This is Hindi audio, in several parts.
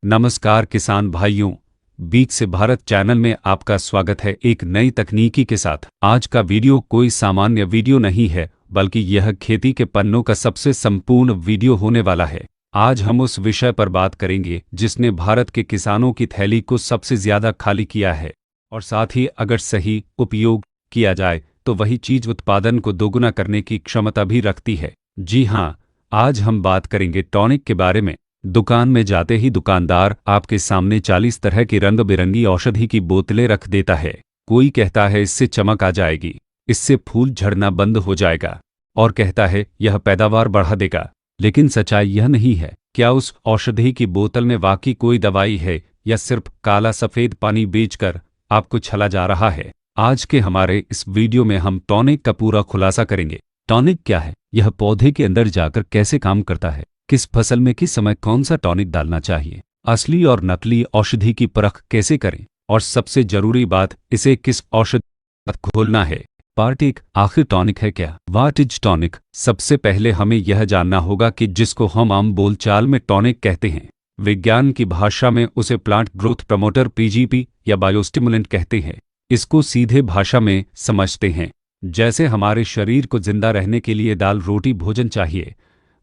नमस्कार किसान भाइयों, बीज से भारत चैनल में आपका स्वागत है एक नई तकनीकी के साथ। आज का वीडियो कोई सामान्य वीडियो नहीं है, बल्कि यह खेती के पन्नों का सबसे संपूर्ण वीडियो होने वाला है। आज हम उस विषय पर बात करेंगे जिसने भारत के किसानों की थैली को सबसे ज्यादा खाली किया है, और साथ ही अगर सही उपयोग किया जाए तो वही चीज उत्पादन को दोगुना करने की क्षमता भी रखती है। जी हाँ, आज हम बात करेंगे टॉनिक के बारे में। दुकान में जाते ही दुकानदार आपके सामने 40 तरह की रंग बिरंगी औषधि की बोतलें रख देता है। कोई कहता है इससे चमक आ जाएगी, इससे फूल झड़ना बंद हो जाएगा, और कहता है यह पैदावार बढ़ा देगा। लेकिन सच्चाई यह नहीं है। क्या उस औषधि की बोतल में वाकई कोई दवाई है, या सिर्फ काला सफेद पानी बेचकर आपको छला जा रहा है? आज के हमारे इस वीडियो में हम टॉनिक का पूरा खुलासा करेंगे। टॉनिक क्या है, यह पौधे के अंदर जाकर कैसे काम करता है, किस फसल में किस समय कौन सा टॉनिक डालना चाहिए, असली और नकली औषधि की परख कैसे करें, और सबसे जरूरी बात, इसे किस औषधि घोलना है। पार्ट 1, आखिर टॉनिक है क्या? What is tonic? सबसे पहले हमें यह जानना होगा कि जिसको हम आम बोलचाल में टॉनिक कहते हैं, विज्ञान की भाषा में उसे प्लांट ग्रोथ प्रमोटर पीजीपी या बायोस्टिमुलेंट कहते हैं। इसको सीधे भाषा में समझते हैं, जैसे हमारे शरीर को जिंदा रहने के लिए दाल रोटी भोजन चाहिए,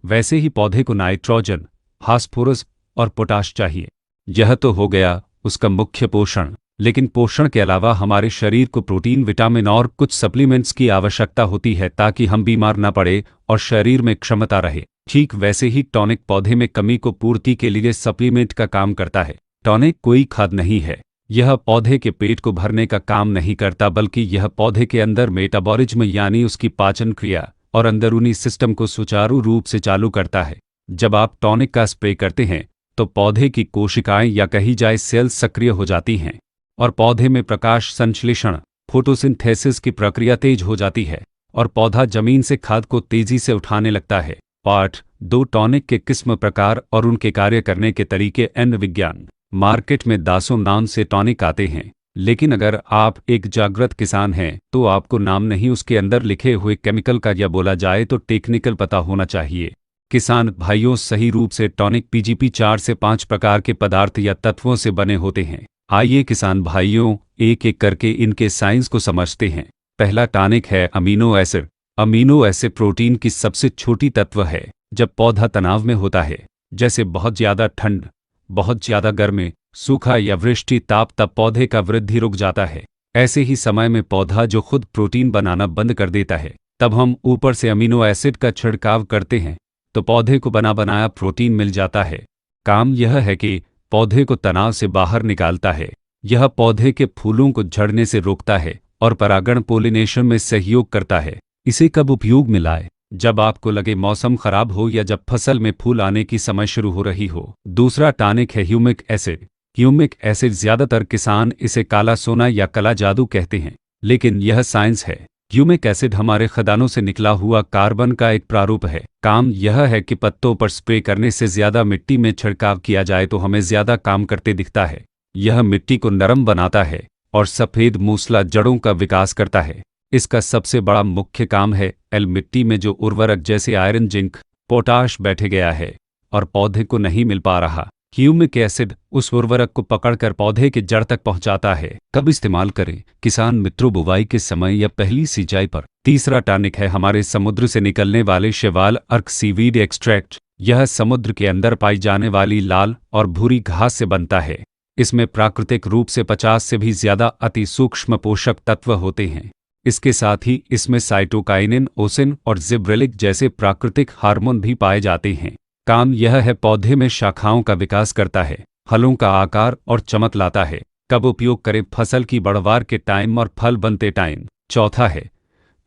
वैसे ही पौधे को नाइट्रोजन, फास्फोरस और पोटाश चाहिए। यह तो हो गया उसका मुख्य पोषण, लेकिन पोषण के अलावा हमारे शरीर को प्रोटीन, विटामिन और कुछ सप्लीमेंट्स की आवश्यकता होती है ताकि हम बीमार न पड़े और शरीर में क्षमता रहे। ठीक वैसे ही टॉनिक पौधे में कमी को पूर्ति के लिए सप्लीमेंट का काम करता है। टॉनिक कोई खाद नहीं है। यह पौधे के पेट को भरने का काम नहीं करता, बल्कि यह पौधे के अंदर मेटाबॉलिज्म यानी उसकी पाचन क्रिया और अंदरूनी सिस्टम को सुचारू रूप से चालू करता है। जब आप टॉनिक का स्प्रे करते हैं तो पौधे की कोशिकाएं या कही जाए सेल्स सक्रिय हो जाती हैं, और पौधे में प्रकाश संश्लेषण फोटोसिंथेसिस की प्रक्रिया तेज हो जाती है, और पौधा जमीन से खाद को तेजी से उठाने लगता है। पार्ट 2, टॉनिक के किस्म, प्रकार और उनके कार्य करने के तरीके। एन विज्ञान। मार्केट में दासों नाम से टॉनिक आते हैं, लेकिन अगर आप एक जागृत किसान हैं तो आपको नाम नहीं, उसके अंदर लिखे हुए केमिकल का, या बोला जाए तो टेक्निकल पता होना चाहिए। किसान भाइयों, सही रूप से टॉनिक पीजीपी 4 से 5 प्रकार के पदार्थ या तत्वों से बने होते हैं। आइए किसान भाइयों, एक एक करके इनके साइंस को समझते हैं। पहला टॉनिक है amino acid. Amino acid protein की सबसे छोटी तत्व है। जब पौधा तनाव में होता है, जैसे बहुत ज्यादा ठंड, बहुत ज्यादा गर्मी, सूखा या वृष्टि ताप, तब पौधे का वृद्धि रुक जाता है। ऐसे ही समय में पौधा जो खुद प्रोटीन बनाना बंद कर देता है, तब हम ऊपर से अमीनो एसिड का छिड़काव करते हैं तो पौधे को बना बनाया प्रोटीन मिल जाता है। काम यह है कि पौधे को तनाव से बाहर निकालता है। यह पौधे के फूलों को झड़ने से रोकता है और परागण पोलिनेशन में सहयोग करता है। इसे कब उपयोग में लाए? जब आपको लगे मौसम खराब हो या जब फसल में फूल आने की समय शुरू हो रही हो। दूसरा टॉनिक है ह्यूमिक एसिड। ह्यूमिक एसिड, ज्यादातर किसान इसे काला सोना या काला जादू कहते हैं, लेकिन यह साइंस है। ह्यूमिक एसिड हमारे खदानों से निकला हुआ कार्बन का एक प्रारूप है। काम यह है कि पत्तों पर स्प्रे करने से ज्यादा मिट्टी में छिड़काव किया जाए तो हमें ज्यादा काम करते दिखता है। यह मिट्टी को नरम बनाता है और सफेद मूसला जड़ों का विकास करता है। इसका सबसे बड़ा मुख्य काम है एल, मिट्टी में जो उर्वरक जैसे आयरन, जिंक, पोटाश बैठे गया है और पौधे को नहीं मिल पा रहा, ह्यूमिक एसिड उस उर्वरक को पकड़कर पौधे के जड़ तक पहुंचाता है। कब इस्तेमाल करें? किसान मित्रों, बुवाई के समय या पहली सिंचाई पर। तीसरा टॉनिक है हमारे समुद्र से निकलने वाले शैवाल अर्क सीवीड एक्सट्रैक्ट। यह समुद्र के अंदर पाई जाने वाली लाल और भूरी घास से बनता है। इसमें प्राकृतिक रूप से 50 से भी ज्यादा अति सूक्ष्म पोषक तत्व होते हैं। इसके साथ ही इसमें साइटोकाइनिन, ओसिन और जिब्रेलिक जैसे प्राकृतिक हार्मोन भी पाए जाते हैं। काम यह है पौधे में शाखाओं का विकास करता है, फलों का आकार और चमक लाता है। कब उपयोग करें? फसल की बढ़वार के टाइम और फल बनते टाइम। चौथा है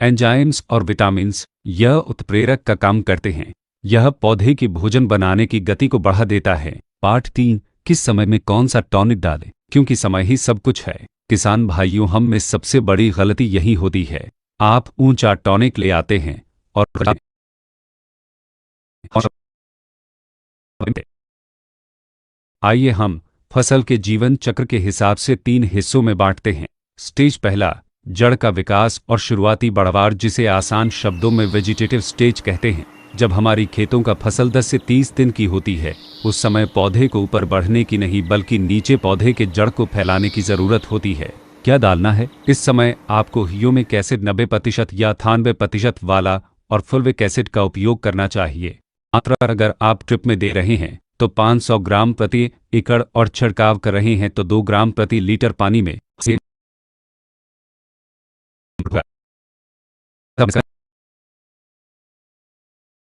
एंजाइम्स और विटामिन्स। यह उत्प्रेरक का काम करते हैं। यह पौधे की भोजन बनाने की गति को बढ़ा देता है। पार्ट 3, किस समय में कौन सा टॉनिक डालें? क्योंकि समय ही सब कुछ है। किसान भाइयों, हम में सबसे बड़ी गलती यही होती है। आप ऊंचा टॉनिक ले आते हैं और आइए हम फसल के जीवन चक्र के हिसाब से 3 हिस्सों में बांटते हैं। स्टेज पहला, जड़ का विकास और शुरुआती बढ़वार, जिसे आसान शब्दों में वेजिटेटिव स्टेज कहते हैं। जब हमारी खेतों का फसल 10 से 30 दिन की होती है, उस समय पौधे को ऊपर बढ़ने की नहीं बल्कि नीचे पौधे के जड़ को फैलाने की ज़रूरत होती है। क्या डालना है? इस समय आपको ह्यूमिक एसिड 90% या 98% वाला और फुलविक एसिड का उपयोग करना चाहिए। मात्रा अगर आप ट्रिप में दे रहे हैं तो 500 ग्राम प्रति एकड़ और छिड़काव कर रहे हैं तो 2 ग्राम प्रति लीटर पानी में से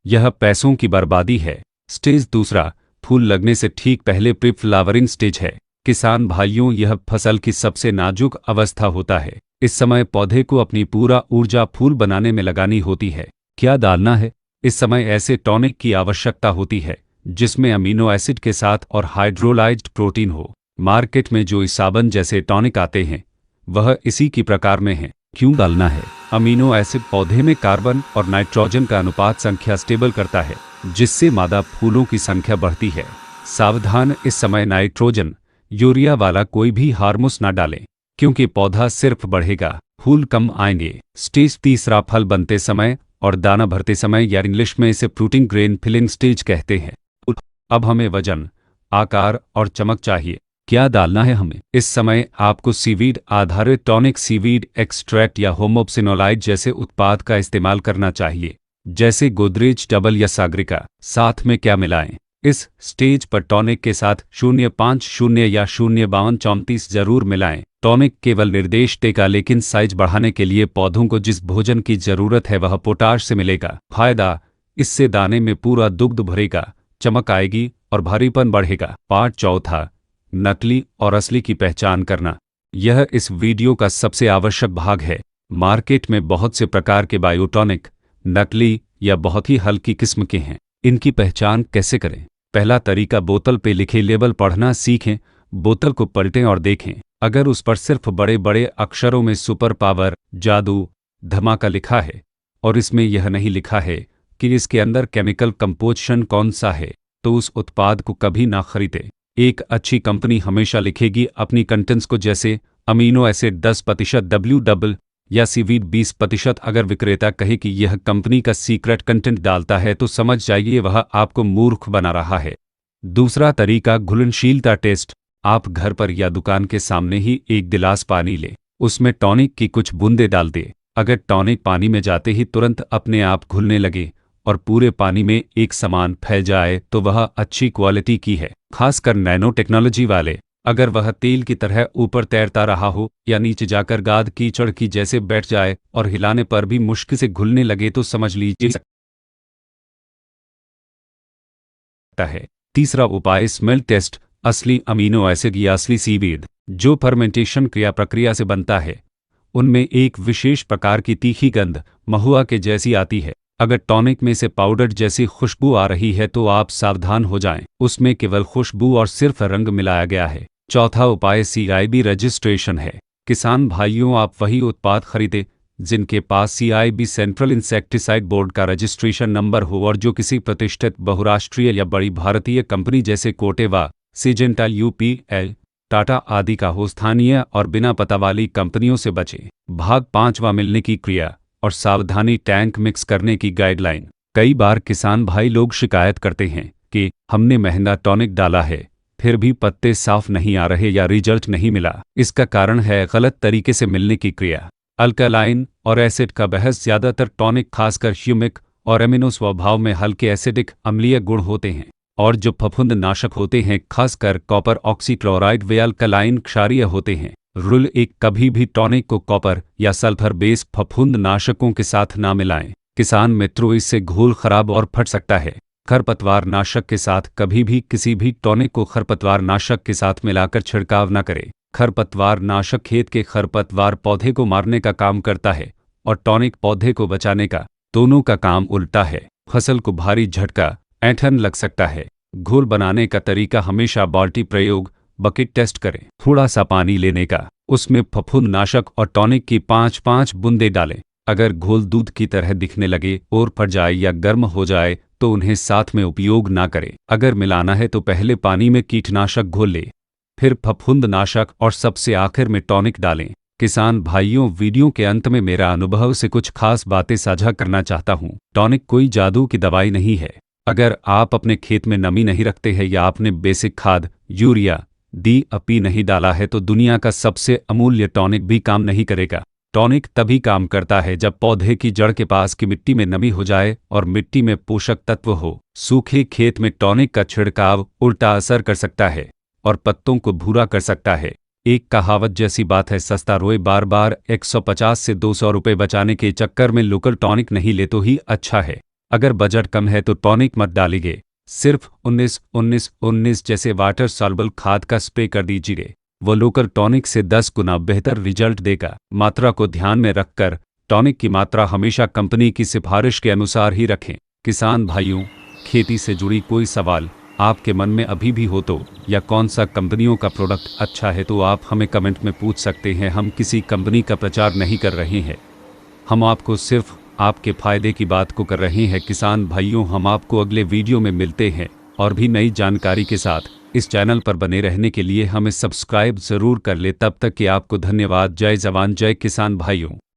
यह पैसों की बर्बादी है। स्टेज दूसरा, फूल लगने से ठीक पहले प्री फ्लावरिंग स्टेज है। किसान भाइयों, यह फसल की सबसे नाजुक अवस्था होता है। इस समय पौधे को अपनी पूरा ऊर्जा फूल बनाने में लगानी होती है। क्या डालना है? इस समय ऐसे टॉनिक की आवश्यकता होती है जिसमें अमीनो एसिड के साथ और हाइड्रोलाइज्ड प्रोटीन हो। मार्केट में जो इसाबन जैसे टॉनिक आते हैं वह इसी की प्रकार में हैं। क्यों डालना है? अमीनो एसिड पौधे में कार्बन और नाइट्रोजन का अनुपात संख्या स्टेबल करता है, जिससे मादा फूलों की संख्या बढ़ती है। सावधान, इस समय नाइट्रोजन यूरिया वाला कोई भी हार्मोस ना डालें, क्योंकि पौधा सिर्फ बढ़ेगा, फूल कम आएंगे। स्टेज तीसरा, फल बनते समय और दाना भरते समय, या इंग्लिश में इसे फ्रूटिंग ग्रेन फिलिंग स्टेज कहते हैं। अब हमें वजन, आकार और चमक चाहिए। क्या डालना है हमें? इस समय आपको सीवीड आधारित टॉनिक, सीवीड एक्सट्रैक्ट या होमोप्सिनोलाइड जैसे उत्पाद का इस्तेमाल करना चाहिए, जैसे गोदरेज डबल या सागरिका। साथ में क्या मिलाएं? इस स्टेज पर टॉनिक के साथ 050 या 05234 जरूर मिलाएं। टॉनिक केवल निर्देश देगा, लेकिन साइज बढ़ाने के लिए पौधों को जिस भोजन की जरूरत है वह पोटाश से मिलेगा। फायदा, इससे दाने में पूरा दुग्ध भरेगा, चमक आएगी और भारीपन बढ़ेगा। पार्ट चौथा, नकली और असली की पहचान करना। यह इस वीडियो का सबसे आवश्यक भाग है। मार्केट में बहुत से प्रकार के बायोटॉनिक नकली या बहुत ही हल्की किस्म के हैं। इनकी पहचान कैसे करें? पहला तरीका, बोतल पे लिखे लेबल पढ़ना सीखें। बोतल को पलटें और देखें। अगर उस पर सिर्फ बड़े बड़े अक्षरों में सुपर पावर, जादू, धमाका लिखा है और इसमें यह नहीं लिखा है कि इसके अंदर केमिकल कंपोजिशन कौन सा है, तो उस उत्पाद को कभी ना खरीदें। एक अच्छी कंपनी हमेशा लिखेगी अपनी कंटेंट्स को, जैसे अमीनो एसिड 10% डब्ल्यू डबल या सीवीड 20%। अगर विक्रेता कहे कि यह कंपनी का सीक्रेट कंटेंट डालता है तो समझ जाइए वह आपको मूर्ख बना रहा है। दूसरा तरीका, घुलनशीलता टेस्ट। आप घर पर या दुकान के सामने ही एक गिलास पानी लें, उसमें टॉनिक की कुछ बूंदें डाल दें। अगर टॉनिक पानी में जाते ही तुरंत अपने आप घुलने लगे और पूरे पानी में एक समान फैल जाए तो वह अच्छी क्वालिटी की है। खासकर नैनो टेक्नोलॉजी वाले। अगर वह तेल की तरह ऊपर तैरता रहा हो या नीचे जाकर गाद कीचड़ की जैसे बैठ जाए और हिलाने पर भी मुश्किल से घुलने लगे तो समझ लीजिए सकता है। तीसरा उपाय, स्मेल टेस्ट। असली अमीनो एसिड या असली सीवीड जो फर्मेंटेशन क्रिया प्रक्रिया से बनता है, उनमें एक विशेष प्रकार की तीखी गंध महुआ के जैसी आती है। अगर टॉनिक में से पाउडर जैसी खुशबू आ रही है तो आप सावधान हो जाएं, उसमें केवल खुशबू और सिर्फ रंग मिलाया गया है। चौथा उपाय, CIB रजिस्ट्रेशन है। किसान भाइयों, आप वही उत्पाद खरीदें जिनके पास CIB सेंट्रल इंसेक्टिसाइड बोर्ड का रजिस्ट्रेशन नंबर हो और जो किसी प्रतिष्ठित बहुराष्ट्रीय या बड़ी भारतीय कंपनी जैसे कोटेवा, सिजेंटा, UPL, टाटा आदि का हो। स्थानीय और बिना पता वाली कंपनियों से बचें। भाग पांचवा, मिलने की क्रिया और सावधानी, टैंक मिक्स करने की गाइडलाइन। कई बार किसान भाई लोग शिकायत करते हैं कि हमने महंगा टॉनिक डाला है फिर भी पत्ते साफ नहीं आ रहे या रिजल्ट नहीं मिला। इसका कारण है गलत तरीके से मिलने की क्रिया। अल्कलाइन और एसिड का बहस। ज़्यादातर टॉनिक खासकर ह्यूमिक और एमिनो स्वभाव में हल्के एसिडिक अम्लीय गुण होते हैं, और जो फफूंद नाशक होते हैं खासकर कॉपर ऑक्सीक्लोराइड वे अल्कलाइन क्षारीय होते हैं। रूल 1, कभी भी टॉनिक को कॉपर या सल्फर बेस फफूंद नाशकों के साथ ना मिलाएं। किसान मित्रों, इससे घोल खराब और फट सकता है। खरपतवार नाशक के साथ कभी भी किसी भी टॉनिक को खरपतवार नाशक के साथ मिलाकर छिड़काव न करें। खरपतवार नाशक खेत के खरपतवार पौधे को मारने का काम करता है और टॉनिक पौधे को बचाने का। दोनों का काम उल्टा है। फसल को भारी झटका, ऐंठन लग सकता है। घोल बनाने का तरीका, हमेशा बाल्टी प्रयोग, बकेट टेस्ट करें। थोड़ा सा पानी लेने का, उसमें फफूंद नाशक और टॉनिक की 5-5 बूंदें डालें। अगर घोल दूध की तरह दिखने लगे और फट जाए या गर्म हो जाए तो उन्हें साथ में उपयोग ना करें। अगर मिलाना है तो पहले पानी में कीटनाशक घोल लें, फिर फफूंद नाशक और सबसे आखिर में टॉनिक डालें। किसान भाइयों, वीडियो के अंत में मेरा अनुभव से कुछ खास बातें साझा करना चाहता हूँ। टॉनिक कोई जादू की दवाई नहीं है। अगर आप अपने खेत में नमी नहीं रखते हैं या आपने बेसिक खाद यूरिया DAP नहीं डाला है तो दुनिया का सबसे अमूल्य टॉनिक भी काम नहीं करेगा। टॉनिक तभी काम करता है जब पौधे की जड़ के पास की मिट्टी में नमी हो जाए और मिट्टी में पोषक तत्व हो। सूखे खेत में टॉनिक का छिड़काव उल्टा असर कर सकता है और पत्तों को भूरा कर सकता है। एक कहावत जैसी बात है, सस्ता रोए बार बार। 150 से 200 रुपये बचाने के चक्कर में लोकल टॉनिक नहीं ले तो ही अच्छा है। अगर बजट कम है तो टॉनिक मत डालिए, सिर्फ 19-19-19 जैसे वाटर सॉल्युबल खाद का स्प्रे कर दीजिए। वो लोकल टॉनिक से 10 गुना बेहतर रिजल्ट देगा। मात्रा को ध्यान में रखकर टॉनिक की मात्रा हमेशा कंपनी की सिफारिश के अनुसार ही रखें। किसान भाइयों, खेती से जुड़ी कोई सवाल आपके मन में अभी भी हो तो, या कौन सा कंपनियों का प्रोडक्ट अच्छा है तो आप हमें कमेंट में पूछ सकते हैं। हम किसी कंपनी का प्रचार नहीं कर रहे हैं, हम आपको सिर्फ आपके फायदे की बात को कर रहे हैं। किसान भाइयों, हम आपको अगले वीडियो में मिलते हैं और भी नई जानकारी के साथ। इस चैनल पर बने रहने के लिए हमें सब्सक्राइब ज़रूर कर ले। तब तक कि आपको धन्यवाद। जय जवान जय किसान भाइयों।